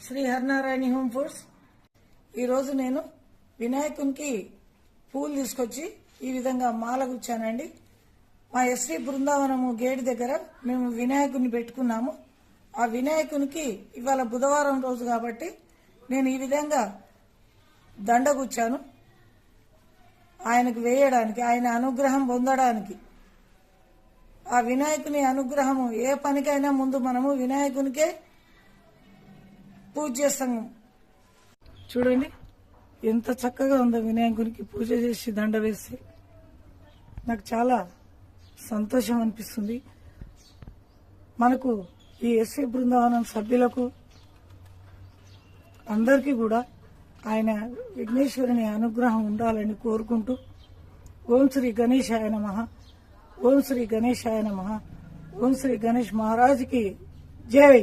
Shri Harinarayana home foods. ఈరోజు నేను వినాయకునికి పూలు తీసుకొచ్చి ఈ విధంగా మాల గుచ్చానండి. మా ఎస్వి బృందావనము గేట్ దగ్గర మేము వినాయకుని పెట్టుకున్నాము. ఆ వినాయకునికి ఇవాళ బుధవారం రోజు కాబట్టి నేను ఈ విధంగా దండ గుచ్చాను. ఆయనకు వేయడానికి, ఆయన అనుగ్రహం పొందడానికి. ఆ వినాయకుని అనుగ్రహము ఏ పనికైనా ముందు మనము వినాయకునికే పూజ చేస్తాము. చూడండి ఎంత చక్కగా ఉందో వినాయకునికి పూజ చేసి దండ వేసి. నాకు చాలా సంతోషం అనిపిస్తుంది. మనకు ఈ ఎస్వి బృందావనం సభ్యులకు అందరికీ కూడా ఆయన విఘ్నేశ్వరుని అనుగ్రహం ఉండాలని కోరుకుంటూ ఓం శ్రీ గణేశాయ నమః, ఓం శ్రీ గణేశాయ నమః, ఓం శ్రీ గణేష్ మహారాజ్కి జై.